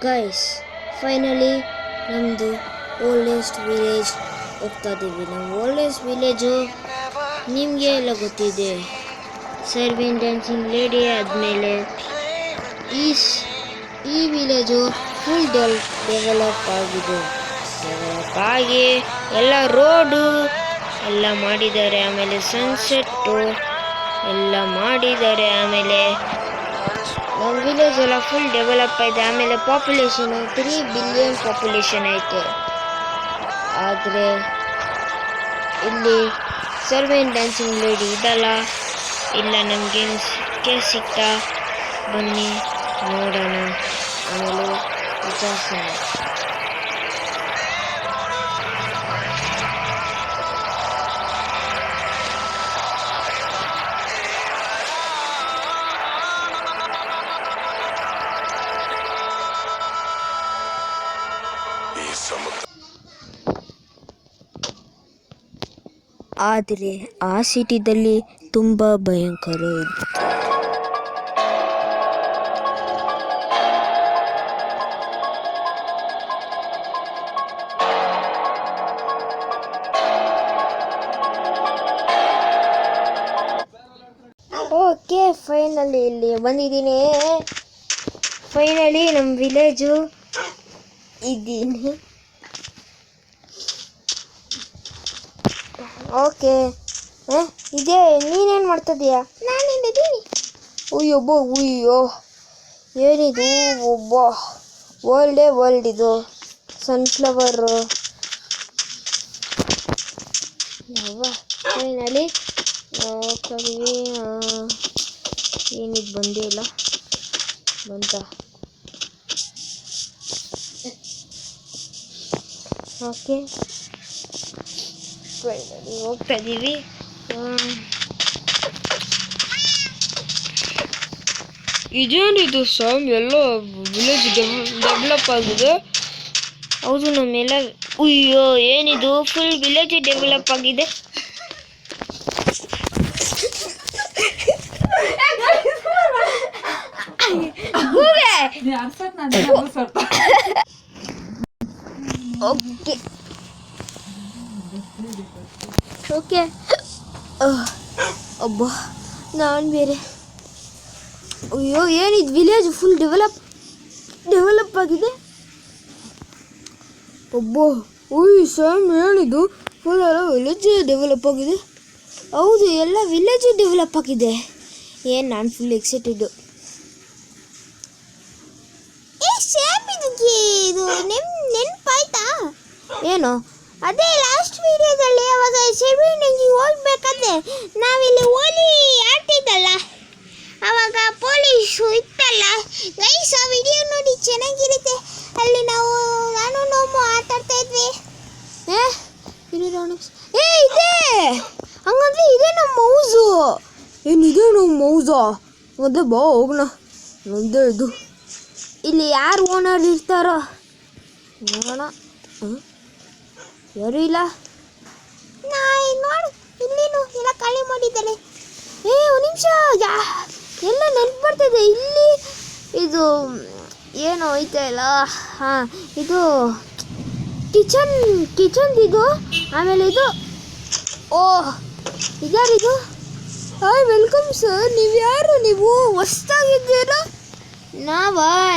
Guys finally ನಮ್ಮದು oldest village ಹೋಗ್ತಾ ಇದ್ದೀವಿ. ನಮ್ಮ ಓಲ್ಡೆಸ್ಟ್ ವಿಲೇಜು ನಿಮಗೆ ಎಲ್ಲ ಗೊತ್ತಿದೆ. ಸರ್ವಿನ್ ಡ್ಯಾನ್ಸಿಂಗ್ ಲೇಡಿ ಆದಮೇಲೆ ಈ ವಿಲೇಜು ಫುಲ್ ಡೆವಲಪ್ ಆಗಿ ಎಲ್ಲ ರೋಡು ಎಲ್ಲ ಮಾಡಿದ್ದಾರೆ. ಆಮೇಲೆ ಸನ್ಸೆಟ್ಟು ಎಲ್ಲ ಮಾಡಿದ್ದಾರೆ. ಆಮೇಲೆ ನಮ್ಮ ವಿಲೇಜ್ ಎಲ್ಲ ಫುಲ್ ಡೆವಲಪ್ ಆಯಿತು. ಆಮೇಲೆ ಪಾಪ್ಯುಲೇಷನು 3 ಬಿಲಿಯನ್ ಪಾಪ್ಯುಲೇಷನ್ ಆಯಿತು. ಆದರೆ ಇಲ್ಲಿ ಸರ್ವೇನ್ ಡ್ಯಾನ್ಸಿಂಗ್ ಲೇಡಿ ಇದಲ್ಲ, ಇಲ್ಲ ನಮಗೇನು ಸಿಗ್ತಾ ಬನ್ನಿ ನೋಡೋಣ, ಆಮೇಲೆ ವಿಚಾರಿಸೋಣ. ಆದರೆ ಆ ಸಿಟಿದಲ್ಲಿ ತುಂಬ ಭಯಂಕರ ಇತ್ತು. ಓಕೆ, ಫೈನಲಿ ಇಲ್ಲಿ ಬಂದಿದ್ದೀನಿ. ಫೈನಲಿ ನಮ್ಮ ವಿಲೇಜು ಇದ್ದೀನಿ. ಓಕೆ, ಇದೇ ನೀನೇನು ಮಾಡ್ತಿದ್ದೀಯಾ? ನಾನು ಇಲ್ಲಿದ್ದೀನಿ. ಅಯ್ಯೋ ಏನಿದು? ವರ್ಲ್ಡ್ ಇದು ಸನ್ಫ್ಲವರು. ಫೈನಲಿ ಹೋಗ್ತಾ ಇದೀವಿ. ಏನಿದು ಬಂದೇ ಇಲ್ಲ, ಬಂತ? ಓಕೆ, ಫೈನಲಿ ಹೋಗ್ತಾ ಇದ್ದೀವಿ. ಇದೇನಿದು ಸಾಮ್? ಎಲ್ಲ ವಿಲೇಜ್ ಡೆವಲಪ್ ಆಗಿದೆ. ಹೌದು, ನಮ್ಮೆಲ್ಲ ಅಯ್ಯೋ ಏನಿದು? ಫುಲ್ ವಿಲೇಜ್ ಡೆವಲಪ್ ಆಗಿದೆ. ಓಕೆ ಅಬ್ಬಾ, ನಾನು ಬೇರೆ. ಅಯ್ಯೋ ಏನಿದು? ವಿಲೇಜ್ ಫುಲ್ ಡೆವಲಪ್ ಆಗಿದೆ. ಅಬ್ಬಾ, ಸ್ಯಾಮ್ ಏನಿದು? ಫುಲ್ ಎಲ್ಲ ವಿಲೇಜ್ ಡೆವಲಪ್ ಆಗಿದೆ. ಹೌದು, ಎಲ್ಲ ವಿಲೇಜ್ ಡೆವಲಪ್ ಆಗಿದೆ. ನಾನು ಫುಲ್ ಎಕ್ಸೈಟೆಡ್. ಇದು ನೆನಪಾಯ್ತಾ? ಏನು? ಅದೇ ಲಾಸ್ಟ್ ವಿಡಿಯೋದಲ್ಲಿ ಅವಾಗ ಸೆವೆನ್ಗೆ ಹೋಗ್ಬೇಕಾದ್ರೆ ನಾವಿಲ್ಲಿ ಹೋಲಿ ಆಡ್ತಿದ್ದಲ್ಲ, ಅವಾಗ ಪೊಲೀಸು ಇತ್ತಲ್ಲ ಗೈಸ್, ಆ ವಿಡಿಯೋ ನೋಡಿ, ಚೆನ್ನಾಗಿರುತ್ತೆ. ಅಲ್ಲಿ ನಾನು ನೋಮು ಆಟಾಡ್ತಾ ಇದ್ವಿ. ಇದೆ ಹಂಗಂದ್ರೆ ಇದೆ ನಮ್ಮ ಮೌಸು. ಏನಿದೆ ನಮ್ಮ ಮೌಸಾ? ಅದೇ ಬಾ ಹೋಗೋಣ. ನಮ್ಮದೇ ಇದು. ಇಲ್ಲಿ ಯಾರು ಓನರ್ ಇರ್ತಾರೋ ನೋಡೋಣ. ಯಾರು ಇಲ್ಲ ನೋಡು, ಇಲ್ಲಿನೂ ಎಲ್ಲ ಖಾಲಿ ಮಾಡಿದ್ದಾರೆ. ಒಂದು ನಿಮಿಷ, ಎಲ್ಲ ನೆನಪು ಬರ್ತಿದೆ. ಇಲ್ಲಿ ಇದು ಏನೋ ಐತೆ ಅಲ್ಲ, ಇದು ಕಿಚನ್ ಇದು. ಆಮೇಲೆ ಇದು ಇದ್ಯಾರಿದು? Hi, welcome sir. ನೀವು ಯಾರು? ನೀವು ಹೊಸ್ದಾಗಿದ್ದೀರಾ?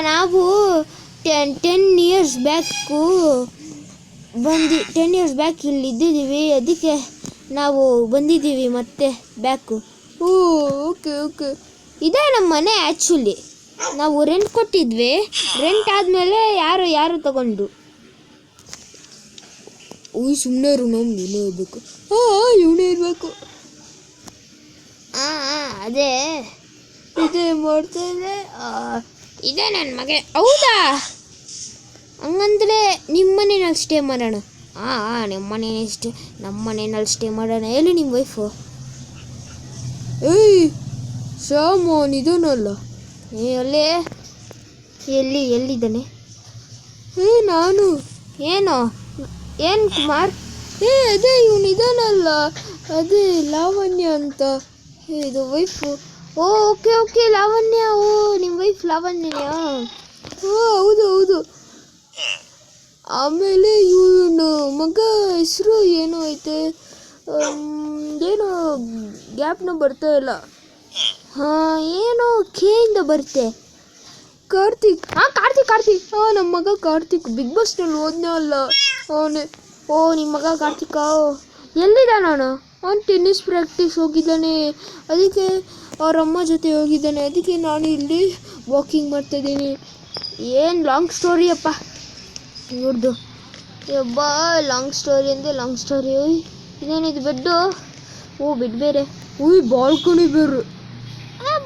ನಾವು 10 ಇಯರ್ಸ್ ಬ್ಯಾಕು 10 ಇಯರ್ಸ್ ಬ್ಯಾಕ್ ಇಲ್ಲಿ ಇದ್ದಿದ್ದೀವಿ. ಅದಕ್ಕೆ ನಾವು ಬಂದಿದ್ದೀವಿ ಮತ್ತೆ ಬ್ಯಾಕು. ಓಕೆ. ಇದೇ ನಮ್ಮ ಮನೆ. ಆ್ಯಕ್ಚುಲಿ ನಾವು ರೆಂಟ್ ಕೊಟ್ಟಿದ್ವಿ. ರೆಂಟ್ ಆದಮೇಲೆ ಯಾರು ತಗೊಂಡು. ಸುಮ್ಮನೆ ನಮ್ಗೆ ಇವನೇ ಇರಬೇಕು. ಇವನೇ ಇರಬೇಕು. ಅದೇ ಇದೇ ಮಾಡ್ತಾಯಿದೆ. ಇದೇ ನನ್ನ ಮಗ. ಹೌದಾ? ಹಂಗಂದ್ರೆ ನಿಮ್ಮ ಮನೆಯಲ್ಲಿ ಸ್ಟೇ ಮಾಡೋಣ. ನಮ್ಮ ಮನೆಯಲ್ಲಿ ಸ್ಟೇ ಮಾಡೋಣ. ಎಲ್ಲಿ ನಿಮ್ಮ ವೈಫು? ಶಾಮೋನ್ ಇದನ್ನಲ್ಲ. ಎಲ್ಲಿದ್ದಾನೆ? ನಾನು. ಏನು ಕುಮಾರ್? ಅದೇ ಇವನು ಇದನ್ನಲ್ಲ, ಅದೇ ಲಾವಣ್ಯ ಅಂತ. ಇದು ವೈಫು. ಓಕೆ ಲಾವಣ್ಯ. ನಿಮ್ಮ ವೈಫ್ ಲಾವಣ್ಯನಾ? ಹೌದು ಹೌದು. ಆಮೇಲೆ ಇವನು ಮಗ ಹೆಸರು ಏನೋ ಐತೆ, ಏನೋ ಗ್ಯಾಪ್ನ ಬರ್ತಾ ಇಲ್ಲ. ಏನೋ ಕೆ ಇಂದ ಬರುತ್ತೆ. ಕಾರ್ತಿಕ್. ಕಾರ್ತಿಕ್. ನಮ್ಮ ಮಗ ಕಾರ್ತಿಕ್ ಬಿಗ್ ಬಾಸ್ನಲ್ಲಿ ಹೋದ್ನೇ ಅಲ್ಲ ಅವನೇ. ನಿಮ್ಮ ಮಗ ಕಾರ್ತಿಕ ಎಲ್ಲಿದ್ದಾನೆ ಅವನು ಟೆನ್ನಿಸ್ ಪ್ರಾಕ್ಟೀಸ್ ಹೋಗಿದ್ದಾನೆ. ಅದಕ್ಕೆ ಅವ್ರ ಅಮ್ಮ ಜೊತೆ ಹೋಗಿದ್ದಾನೆ. ಅದಕ್ಕೆ ನಾನು ಇಲ್ಲಿ ವಾಕಿಂಗ್ ಮಾಡ್ತಾಯಿದ್ದೀನಿ. ಏನು ಲಾಂಗ್ ಸ್ಟೋರಿ ಅಪ್ಪ ಇವ್ರದ್ದು. ಯಬ್ಬಾ ಲಾಂಗ್ ಸ್ಟೋರಿ ಅಂದರೆ ಲಾಂಗ್ ಸ್ಟೋರಿ. ಇದೇನಿದು ಬೆಡ್ಡು? ಬೆಡ್ ಬೇರೆ. ಬಾಲ್ಕನಿ ಬೇರೆ.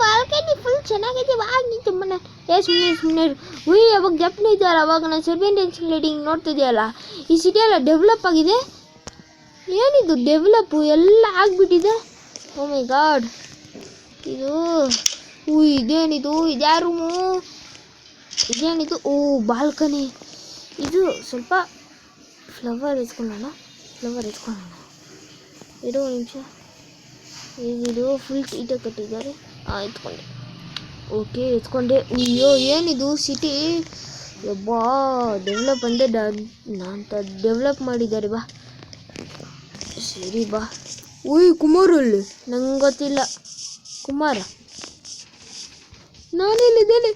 ಬಾಲ್ಕನಿ ಫುಲ್ ಚೆನ್ನಾಗಿದೆ. ಸುಮ್ಮನೆ ಸುಮ್ಮನೆ ಅವಾಗ ಜ್ಞಾಪನ ಇದೆಯಲ್ಲ, ಅವಾಗ ನಾನು ಸರ್ವೇನ್ ಡ್ಯಾನ್ಸಿಂಗ್ ಲೇಡಿಂಗ್ ನೋಡ್ತಿದೆಯಲ್ಲ. ಈ ಸಿಟಿ ಎಲ್ಲ ಡೆವಲಪ್ ಆಗಿದೆ. ಏನಿದು ಡೆವಲಪ್ಪು ಎಲ್ಲ ಆಗಿಬಿಟ್ಟಿದೆ. ಓ ಮೈ ಗಾಡ್. ಇದು ಇದೇನಿದು? ಇದ್ಯಾ ರೂಮು? ಇದೇನಿದು? ಬಾಲ್ಕನಿ. ಇದು ಸ್ವಲ್ಪ ಫ್ಲವರ್ ಎತ್ಕೊಳ್ಳೋಣ. ಇರೋ ನಿಮಿಷ. ಇದು ಫುಲ್ ಟೀಟಾಗಿ ಕಟ್ಟಿದ್ದಾರೆ. ಎತ್ಕೊಂಡೆ. ಓಕೆ ಎತ್ಕೊಂಡೆ. ಏನಿದು ಸಿಟಿ? ಯಬ್ಬಾ ಡೆವಲಪ್ ಅಂದರೆ ಡೆವಲಪ್ ಮಾಡಿದ್ದಾರೆ. ಬಾ ಸರಿ ಬಾ. ಕುಮಾರಲ್ಲಿ ನಂಗೆ ಗೊತ್ತಿಲ್ಲ. ಕುಮಾರ ನಾನೆಲ್ಲಿದ್ದೇನೆ?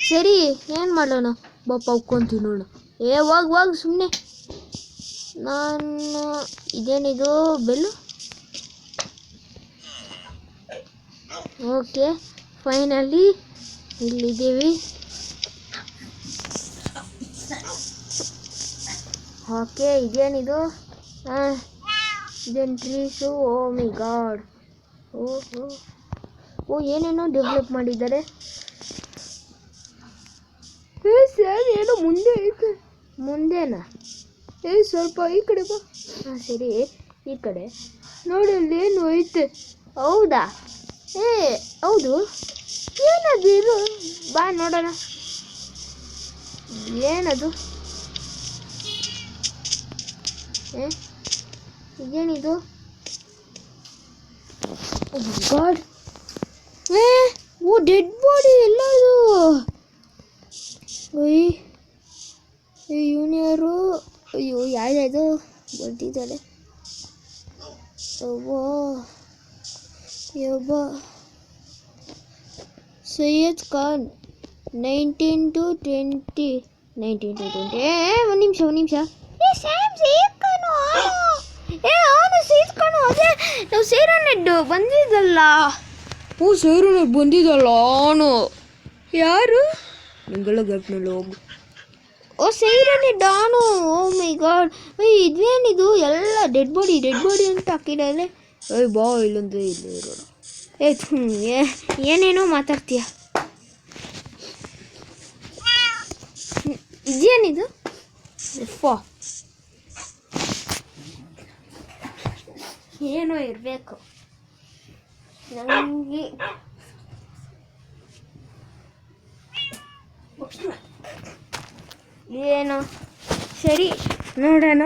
ಸರಿ ಏನು ಮಾಡೋಣ? ಬಾಪ ಉಕ್ಕೊಂಡು ತಿನ್ನೋಣ. ಹೋಗ್ ಸುಮ್ಮನೆ. ನಾನು ಇದೇನಿದು ಬೆಲ್ಲು? ಓಕೆ ಫೈನಲಿ ಇಲ್ಲಿದ್ದೀವಿ. ಓಕೆ ಇದೇನಿದು? ಇದೇನು ಟ್ರೀಸು? Oh my god. ಏನೇನೋ ಡೆವಲಪ್ ಮಾಡಿದ್ದಾರೆ. ಸರ್ ಏನೋ ಮುಂದೆ ಐತೆ. ಮುಂದೆನಾ? ಸ್ವಲ್ಪ ಈ ಕಡೆ ಬಾ. ಸರಿ ಈ ಕಡೆ ನೋಡಿ, ಅಲ್ಲಿ ಏನು ಐತೆ. ಹೌದಾ? ಹೌದು. ಏನದು ಇದು? ಬಾ ನೋಡೋಣ. ಏನದು? ಇದೇನಿದು? ಗಾಡ್. ಡೆಡ್ ಬಾಡಿ ಎಲ್ಲ ಇದು. ಇವನು ಯಾರು? ಅಯ್ಯೋ ಯಾವ್ದು ಬರ್ತಿದ್ದಾರೆ. ಯಬ್ಬ ಸೈಯದ್ ಖಾನ್ 19 to 20. ಒಂದು ನಿಮಿಷ. ಸ್ಯಾಮ್ ಸೈಯದ್ ಖಾನು. ಅವನು ಸೈಯದ್ ಖಾನು. ಅದೇ ನಾವು ಸೇರೋನೆಡ್ಡು ಬಂದಿದ್ದಲ್ಲ. ಸೇರೋನೆಡ್ ಬಂದಿದ್ದಲ್ಲ ಅವನು. ಯಾರು? ನಿಂಗೆಲ್ಲ ಗಟ್ನಲ್ಲಿ ಹೋಗು. ಸೇರೋನೆಡ್ ಅವನು. ಓ ಮೈ ಗಾಡ್. ಇದೇನಿದು? ಎಲ್ಲ ಡೆಡ್ ಬಾಡಿ ಅಂತ ಹಾಕಿದ್ದಾರೆ. ಬಾ ಇಲ್ಲಂದ್ರೆ ಇಲ್ಲೇ ಇರೋಣ. ಏನೇನೋ ಮಾತಾಡ್ತೀಯ. ಇದೇನಿದು? ಏನೋ ಇರಬೇಕು ನನಗೆ. ಏನೋ ಸರಿ ನೋಡೋಣ.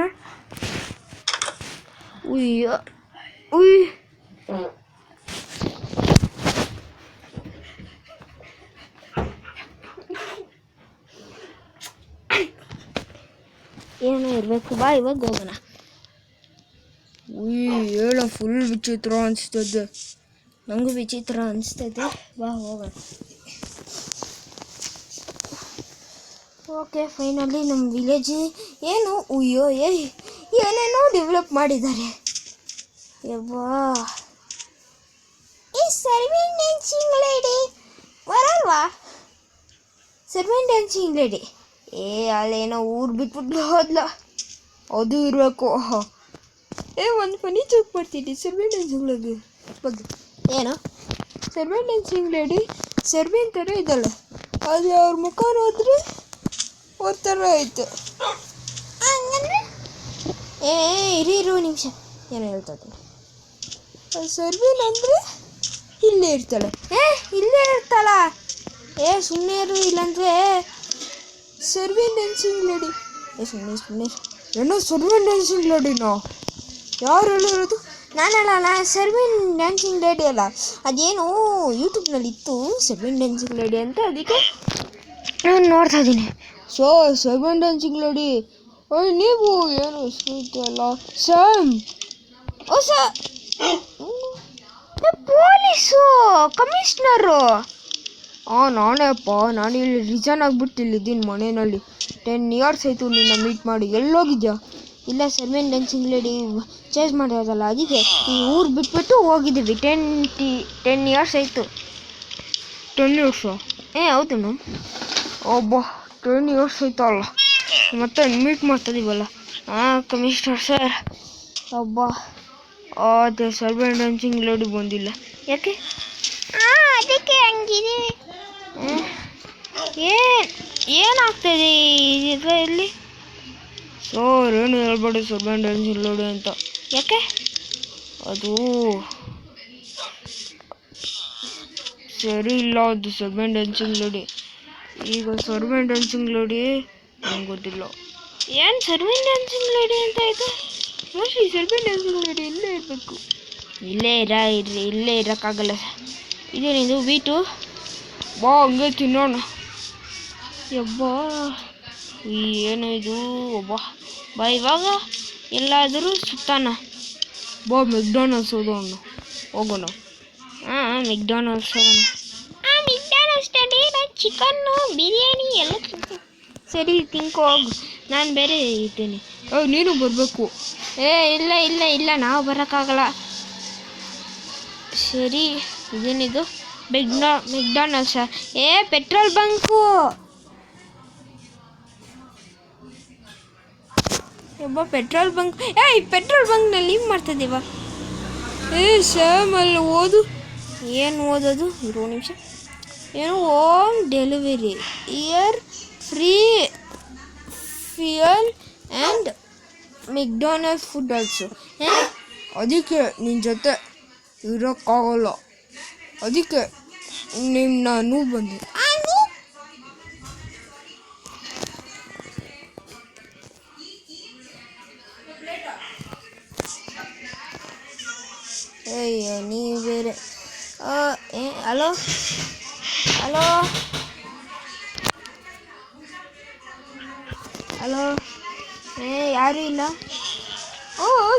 ಏನೋ ಇರಬೇಕು. ಬಾ ಇವಾಗ ಹೋಗೋಣ. ಹೇಳ ಫುಲ್ ವಿಚಿತ್ರ ಅನಿಸ್ತದೆ. ನನಗೂ ವಿಚಿತ್ರ ಅನಿಸ್ತದೆ. ಬಾ ಹೋಗೋಣ. ಓಕೆ ಫೈನಲಿ ನಮ್ಮ ವಿಲೇಜ್ ಏನು ಏನೇನೋ ಡೆವಲಪ್ ಮಾಡಿದ್ದಾರೆ. ಯವ್ವಾ ಈ ಸರ್ವೇನ್ ಡ್ಯಾನ್ಸಿಂಗ್ ಲೇಡಿ ಬರಲ್ವಾ? ಸರ್ವೇನ್ ಡ್ಯಾನ್ಸಿಂಗ್ ಲೇಡಿ ಅಲ್ಲೇನೋ ಊರು ಬಿಟ್ಬಿಟ್ಟು ಹೋದ್ಲ. ಅದು ಇರಬೇಕು. ಒಂದು ಫನಿ ಜೋಕ್ ಮಾಡ್ತೀನಿ ಸರ್ವೇನ್ ಡ್ಯಾನ್ಸಿಂಗ್ ಲೇಡಿ ಬಗ್ಗೆ. ಏನೋ ಸರ್ವೇನ್ ಡ್ಯಾನ್ಸಿಂಗ್ ಲೇಡಿ ಸರ್ವೇನ್ ಥರ ಇದ್ದಾಳೆ. ಅದು ಅವ್ರ ಮುಖ ನೋಡಿದ್ರೆ ಅವ್ರ ಥರ ಆಯಿತು. ಇರು ನಿಮಿಷ. ಏನೋ ಹೇಳ್ತಾ ಇದ್ದೀನಿ. ಸರ್ವೇನ್ ಅಂದರೆ ಇಲ್ಲೇ ಇರ್ತಾಳೆ. ಇಲ್ಲೇ ಇರ್ತಾಳ. ಸುಮ್ಮನೆ ಇರು, ಇಲ್ಲಾಂದರೆ ಸರ್ವೇನ್ ಡ್ಯಾನ್ಸಿಂಗ್ ಲೇಡಿ. ಸುಮ್ಮನೆ ಏನೋ ಸರ್ವೇನ್ ಡ್ಯಾನ್ಸಿಂಗ್ ಲೇಡಿನೋ? ಯಾರು ಹೇಳಿರೋದು? ನಾನಲ್ಲ, ಸರ್ವೇನ್ ಡ್ಯಾನ್ಸಿಂಗ್ ಲೇಡಿ ಅಲ್ಲ. ಅದೇನು ಯೂಟ್ಯೂಬ್ನಲ್ಲಿ ಇತ್ತು ಸರ್ವೇನ್ ಡ್ಯಾನ್ಸಿಂಗ್ ಲೇಡಿ ಅಂತ. ಅದಕ್ಕೆ ನಾನು ನೋಡ್ತಾ ಇದ್ದೀನಿ. ಸೊ ಸೆವೆನ್ ಡಾನ್ಸಿಂಗ್ ಲೇಡಿ, ನೀವು ಏನು ಅಲ್ಲ ಸ್ಯಾಮ್? ಓ ಪೊಲೀಸು ಕಮಿಷನರು. ನಾನೇಪ್ಪ, ನಾನು ಇಲ್ಲಿ ರಿಸೈನ್ ಆಗ್ಬಿಟ್ಟು ಇಲ್ಲಿದ್ದೀನಿ ಮನೆಯಲ್ಲಿ. 10 ಇಯರ್ಸ್ ಆಯಿತು ನಿನ್ನ ಮೀಟ್ ಮಾಡಿ. ಎಲ್ಲೋಗಿದ್ಯಾ? ಇಲ್ಲ ಸೆವೆನ್ ಡಾನ್ಸಿಂಗ್ ಲೇಡಿ ಚೇಂಜ್ ಮಾಡಿರೋದಲ್ಲ, ಅದಕ್ಕೆ ಈ ಊರು ಬಿಟ್ಬಿಟ್ಟು ಹೋಗಿದ್ದೀವಿ. 10 ಇಯರ್ಸ್ ಆಯಿತು. 10 ಇಯರ್ಸು? ಹೌದು ಮ್ಯಾಮ್. ಒಬ್ಬ 10 ಇಯರ್ಸ್ ಆಯ್ತಲ್ಲ, ಮತ್ತೆ ಮೀಟ್ ಮಾಡ್ತಿದ್ದೀವಲ್ಲ. Commissioner sir. ಒಬ್ಬ ಅದೇ ಸೆವೆನ್ ಡಾನ್ಸಿಂಗ್ ಲೇಡಿ ಬಂದಿಲ್ಲ. ಯಾಕೆ? ಅದಕ್ಕೆ ಹಂಗಿದೆ. ಏನಾಗ್ತದೆ ಇದರಲ್ಲಿ? ಸರ್ ಏನು ಹೇಳ್ಬೇಡಿ ಸೆವೆನ್ ಡಾನ್ಸಿಂಗ್ ಲೇಡಿ ಅಂತ. ಯಾಕೆ? ಅದು ಸರಿ ಇಲ್ಲ, ಅದು ಸೆವೆನ್ ಡಾನ್ಸಿಂಗ್ ಲೇಡಿ. ಈಗ ಸೆವೆನ್ ಡಾನ್ಸಿಂಗ್ ಲೇಡಿ ನಂಗೆ ಗೊತ್ತಿಲ್ಲ. ಏನು ಸೆವೆನ್ ಡಾನ್ಸಿಂಗ್ ಲೇಡಿ ಅಂತ ಇದೆ? ಮೋಸ್ಟ್ಲಿ ಸೆವೆನ್ ಡಾನ್ಸಿಂಗ್ ಲೇಡಿ ಇಲ್ಲೇ ಇರಬೇಕು. ಇಲ್ಲೇ ಇರೋಕ್ಕಾಗಲ್ಲ. ಇದೇನಿದು ಬೀಟು? ಬಾ ಹಂಗೆ ತಿನ್ನೋಣ. ಯಬ್ಬಾ ಏನು ಇದು? ಬಾ ಇವಾಗ ಎಲ್ಲಾದರೂ ಸುತ್ತಾನ. ಬಾ ಮೆಕ್ಡಾನಲ್ಸ್ ಹೋಗೋಣ. ಮೆಕ್ಡಾನಲ್ಸ್ ಹೋಗೋಣ. ಮೆಕ್ಡಾನಲ್ಸ್ನಲ್ಲಿ ನಾನು ಚಿಕನ್ನು ಬಿರಿಯಾನಿ ಎಲ್ಲ ತಿಂತೀನಿ. ಸರಿ ತಿನ್ಕೋ ಹೋಗು, ನಾನು ಬೇರೆ ಇದ್ದೀನಿ. ನೀನು ಬರಬೇಕು. ಇಲ್ಲ ನಾವು ಬರೋಕ್ಕಾಗಲ್ಲ. ಸರಿ ಇದೇನಿದು? McDonald's? Petrol bunk. Petrol bunk. Petrol ಬಂಕ್ನಲ್ಲಿ ಏನು ಮಾಡ್ತಿದ್ದೀವ? ಸ್ಯಾಮ್ ಅಲ್ಲಿ ಓದು. ಏನು ಓದೋದು? ಇರೋ ನಿಮಿಷ. ಏನು home delivery, year free fuel and McDonald's food also. ಅದಕ್ಕೆ ನಿನ್ನ ಜೊತೆ ಇರೋಕ್ಕಾಗಲ್ಲ, ಅದಕ್ಕೆ ನಾನು ಬಂದೆ. ನೀವು ಬೇರೆ. ಹಲೋ ಯಾರೂ ಇಲ್ಲ.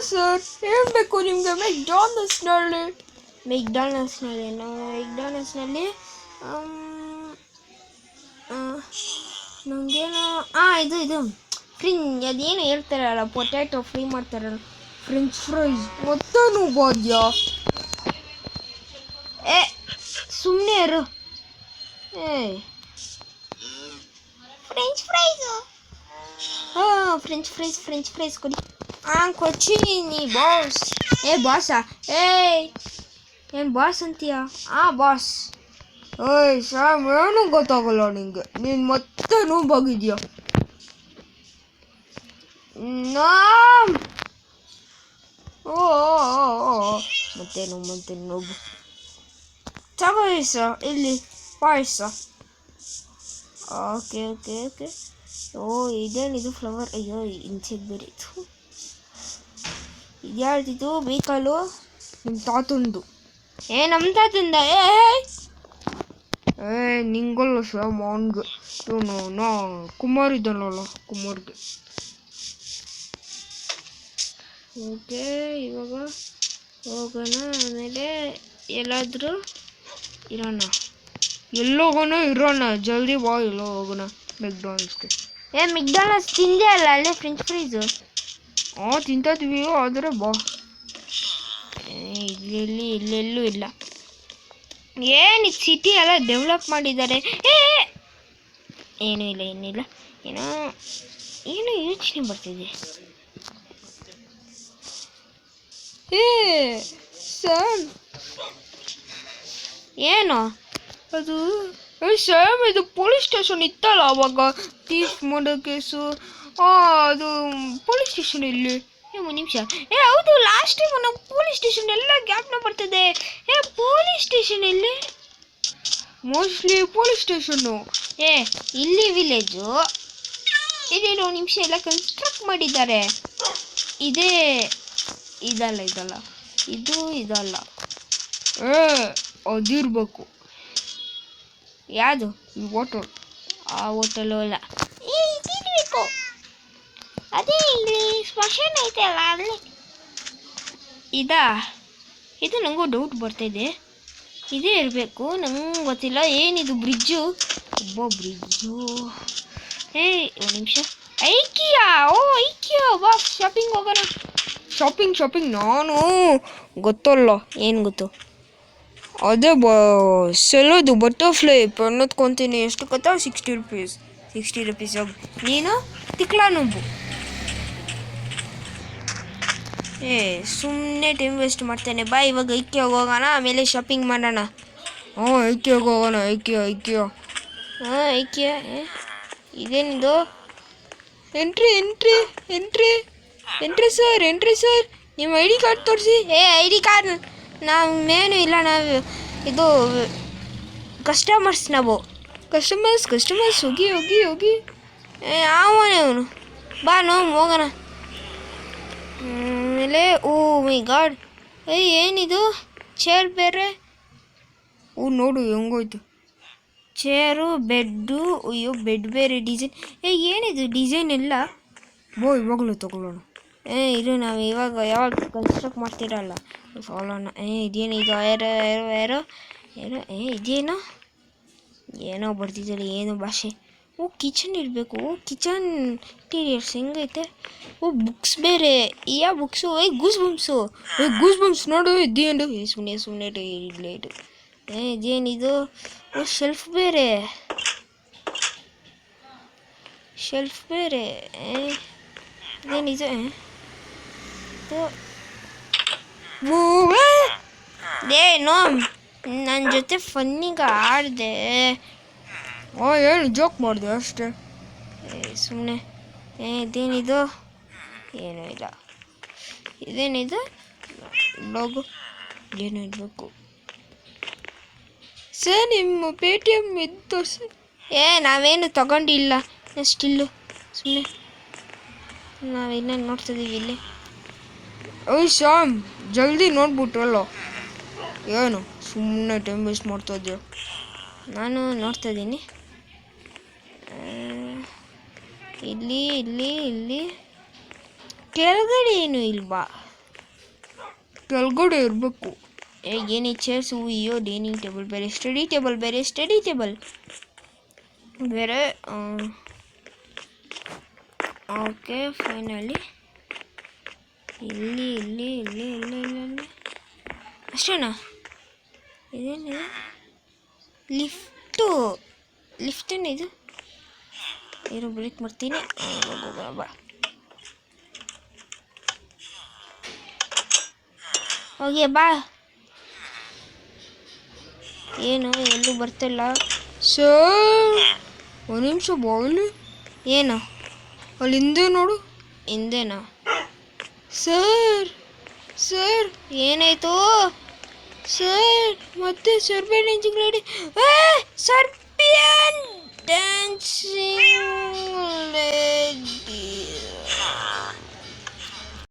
ಸರ್ ಏನು ಬೇಕು ನಿಮಗೆ? ಮೆಕ್ಡಾನಲ್ಸ್ನಲ್ಲಿ ನಮಗೇನು ಇದು ಅದೇನು ಹೇಳ್ತಾರಲ್ಲ, ಪೊಟ್ಯಾಟೊ ಫ್ರೈ ಮಾಡ್ತಾರಲ್ಲ, ಫ್ರೆಂಚ್ ಫ್ರೈಸ್. ಮತ್ತೇನು ಬಾದ್ಯಾ? ಸುಮ್ಮನೆ ಇರು. ಫ್ರೆಂಚ್ ಫ್ರೈಸ್ ಕೊಡಿ. ಕೊಡ್ತೀನಿ ಬಾಸ್. ಬಾಸಾ? ಏನು ಬಾಸ್ ಅಂತೀಯಾ? ಬಾಸ್. ಸ್ಯಾಮ್ ಏನೂ ಗೊತ್ತಾಗಲ್ಲ ನಿಂಗೆ. ನೀನು ಮತ್ತೆ ನೋವಾಗಿದ್ಯಾ? ಮತ್ತೆ ನೋವು ತಗೋಸ ಇಲ್ಲಿ ಪಾಯಸ. ಓಕೆ. ಇದೇನಿದು ಫ್ಲವರ್? ಅಯ್ಯೋ ಇನ್ಸೆಕ್ಟ್ ಬೇರೆ ಇತ್ತು. ಇದ್ಯಾರ್ದಿದು ಬೇಕಲ್ಲು? ನಿಮ್ಮ ತಾತಂದು. ನಮ್ಮ ತಾತಂದ? ನಿಂಗಲ್ಲ ಸ್ಯಾಮ್, ಅವನಿಗೆ. ಇವನು ಕುಮಾರ್ ಇದ್ದಾನಲ್ಲ, ಕುಮಾರ್ಗೆ. ಓಕೆ ಇವಾಗ ಹೋಗೋಣ. ಆಮೇಲೆ ಎಲ್ಲಾದರೂ ಇರೋಣ. ಜಲ್ದಿ ಬಾ, ಎಲ್ಲೋ ಹೋಗೋಣ ಮೆಕ್ಡಾನಲ್ಸ್ಗೆ. ಮೆಕ್ಡಾನಲ್ಸ್ ತಿಂದೆ ಅಲ್ಲ, ಅಲ್ಲೇ ಫ್ರೆಂಚ್ ಫ್ರೈಸು. ತಿಂತಿದ್ವಿ, ಆದರೆ ಬಾ. ಇಲ್ಲೆಲ್ಲೂ ಇಲ್ಲ. ಏನು ಸಿಟಿ ಎಲ್ಲ ಡೆವಲಪ್ ಮಾಡಿದ್ದಾರೆ. ಏನೂ ಇಲ್ಲ. ಏನೋ ಯೋಚನೆ ಬರ್ತಿದೆ. ಸ್ಯಾಮ್ ಏನು ಅದು? ಸ್ಯಾಮ್ ಇದು ಪೊಲೀಸ್ ಸ್ಟೇಷನ್ ಇತ್ತಲ್ಲ ಅವಾಗ, ಥೀಫ್ ಮಾಡೋ ಕೇಸು. ಅದು ಪೊಲೀಸ್ ಸ್ಟೇಷನ್ ಇಲ್ಲಿ. ಒಂದು ನಿಮಿಷ. ಹೌದು, ಲಾಸ್ಟ್ ಟೈಮ್ ನಾವು ಪೊಲೀಸ್ ಸ್ಟೇಷನ್ ಎಲ್ಲ ಜ್ಞಾಪನ ಬರ್ತದೆ. ಪೊಲೀಸ್ ಸ್ಟೇಷನ್ ಇಲ್ಲಿ ಮೋಸ್ಟ್ಲಿ ಪೊಲೀಸ್ ಸ್ಟೇಷನ್ನು. ಇಲ್ಲಿ ವಿಲೇಜು. ಇದೇನೋ ನಿಮಿಷ ಎಲ್ಲ ಕನ್ಸ್ಟ್ರಕ್ಟ್ ಮಾಡಿದ್ದಾರೆ. ಇದಲ್ಲ ಇದಲ್ಲ. ಅದಿರ್ಬೇಕು. ಯಾವುದು? ಈ ವಾಟರ್. ಆ ಹೋಟೆಲು ಅಲ್ಲ, ಇದಿರಬೇಕು, ಅದೇ ಇಲ್ಲಿ ಸ್ಮಶಾನ ಐತೆ ಅಲ್ಲ ಅಲ್ಲಿ. ಇದಾ? ಇದು ನನಗೂ ಡೌಟ್ ಬರ್ತಾಯಿದೆ. ಇದೇ ಇರಬೇಕು, ನಂಗೆ ಗೊತ್ತಿಲ್ಲ. ಏನಿದು ಬ್ರಿಡ್ಜು? ಒಬ್ಬ ಬ್ರಿಡ್ಜು. ಒಂದು ನಿಮಿಷ. ಐಕಿಯಾ, ಓ ಐಕಿಯಾ, ಬಾ ಶಾಪಿಂಗ್ ಹೋಗೋಣ. ಶಾಪಿಂಗ್ ನಾನು ಗೊತ್ತಲ್ಲ, ಏನು ಗೊತ್ತು? ಅದೇ ಸೆಲ್ಲೋದು ಬಟರ್ಫ್ಲೈ ಪನ್ನತ್ಕೊತೀನಿ. ಎಷ್ಟು ಗೊತ್ತಾ? 60 ರೂಪೀಸ್. 60 ರೂಪೀಸ್. ಹೋಗಿ ನೀನು ತಿಕ್ಲಾ ನುಬ್ಬು. ಸುಮ್ಮನೆ ಟೈಮ್ ವೇಸ್ಟ್ ಮಾಡ್ತೇನೆ. ಬಾ ಇವಾಗ ಐಕ್ಯ ಹೋಗೋಣ, ಆಮೇಲೆ ಶಾಪಿಂಗ್ ಮಾಡೋಣ. ಐಕ್ಯ ಹೋಗೋಣ. ಐಕ್ಯ ಇದೇನಿದು? Entry sir. ನಿಮ್ಮ ಐ ಡಿ ಕಾರ್ಡ್ ತೋರಿಸಿ. ಐ ಡಿ ಕಾರ್ಡ್ ನಾವೇನು ಇಲ್ಲ, ನಾವು ಇದು ಕಸ್ಟಮರ್ಸ್. ಕಸ್ಟಮರ್ಸ್ ಹೋಗಿ ಅವನೇ ಅವನು. ಬಾ ನಾವು ಹೋಗೋಣ. ಆಮೇಲೆ ಓ ಮೈ ಗಾಡ್, ಏನಿದು? ಚೇರ್ ಬೇರೆ. ನೋಡು ಹೆಂಗೋಯ್ತು ಚೇರು, ಬೆಡ್ಡು. ಅಯ್ಯೋ ಬೆಡ್ ಬೇರೆ ಡಿಸೈನ್. ಏನಿದು ಡಿಸೈನ್ ಎಲ್ಲ? ಇವಾಗಲೂ ತಗೊಳ್ಳೋಣ. ಇದು ನಾವು ಯಾವಾಗ ಕನ್ಸ್ಟ್ರಕ್ಟ್ ಮಾಡ್ತಿರಲ್ಲ ತಗೊಳ್ಳೋಣ. ಇದೇನಿದು? ಯಾರೋ ಇದೇನೋ ಏನೋ ಬರ್ತಿದ್ದಾರೆ. ಏನು ಭಾಷೆ? ಕಿಚನ್ ಇರಬೇಕು. ಕಿಚನ್ ಇಂಟೀರಿಯರ್ಸ್ ಹೆಂಗೈತೆ? ಬುಕ್ಸ್ ಬೇರೆ. ಯಾವ ಬುಕ್ಸು? ಗೂಸ್ ಬಂಪ್ಸ್ ನೋಡು. ಇದೇನು? ಸುಮ್ಮನೆ ಇಡ್ಲೇಟು. ಇದೇನಿದು? ಶೆಲ್ಫ್ ಬೇರೆ. ಇದೇನಿದು? ನೋ, ನನ್ನ ಜೊತೆ ಫನ್ನಿಗೆ ಆಡಿದೆ. ಏನು ಜೋಕ್ ಮಾಡಿದೆ ಅಷ್ಟೇ. ಸುಮ್ಮನೆ. ಇದೇನಿದು? ಏನೂ ಇಲ್ಲ. ಇದೇನಿದು? ಲೋಗೋ ಏನು ಇರಬೇಕು? ಸರ್ ನಿಮ್ಮ ಪೇಟಿಎಮ್ ಇದು ತೋರಿಸಿ. ನಾವೇನು ತಗೊಂಡಿಲ್ಲ, ಸ್ಟಿಲ್ಲು ಸುಮ್ಮನೆ ನಾವಿನ್ನ ನೋಡ್ತಿದ್ದೀವಿ ಇಲ್ಲಿ. ಶ್ಯಾಮ್, ಜಲ್ದಿ ನೋಡ್ಬಿಟ್ರಲ್ಲ, ಏನು ಸುಮ್ಮನೆ ಟೈಮ್ ವೇಸ್ಟ್ ಮಾಡ್ತಾ ಇದೆಯಾ? ನಾನು ನೋಡ್ತಾ ಇದ್ದೀನಿ. ಇಲ್ಲಿ ಕೆಳಗಡೆ ಏನು ಇಲ್ವಾ? ಕೆಳಗಡೆ ಇರಬೇಕು. ಏನಿ ಚೇರ್ಸು? ಅಯ್ಯೋ ಡೈನಿಂಗ್ ಟೇಬಲ್ ಬೇರೆ, ಸ್ಟಡಿ ಟೇಬಲ್ ಬೇರೆ. ಓಕೆ ಫೈನಲಿ ಇಲ್ಲಿ ಅಷ್ಟೇನಾ? ಇದೇನಿದೆ? ಲಿಫ್ಟ್ ಏನಿದು? ಇರೋ ಬ್ರೇಕ್ ಮಾಡ್ತೀನಿ. ಬಾ ಹೋಗಿ ಬಾ. ಏನು ಎಲ್ಲೂ ಬರ್ತಿಲ್ಲ ಸರ್? ಒಂದು ನಿಮಿಷ ಬಾಗಿಲು. ಏನು ಅಲ್ಲಿ ಹಿಂದೆ ನೋಡು. ಹಿಂದೆನಾ? ಸರ್ ಏನಾಯ್ತು ಸರ್? ಮತ್ತೆ Serbian dancing lady. Serbian dancing lady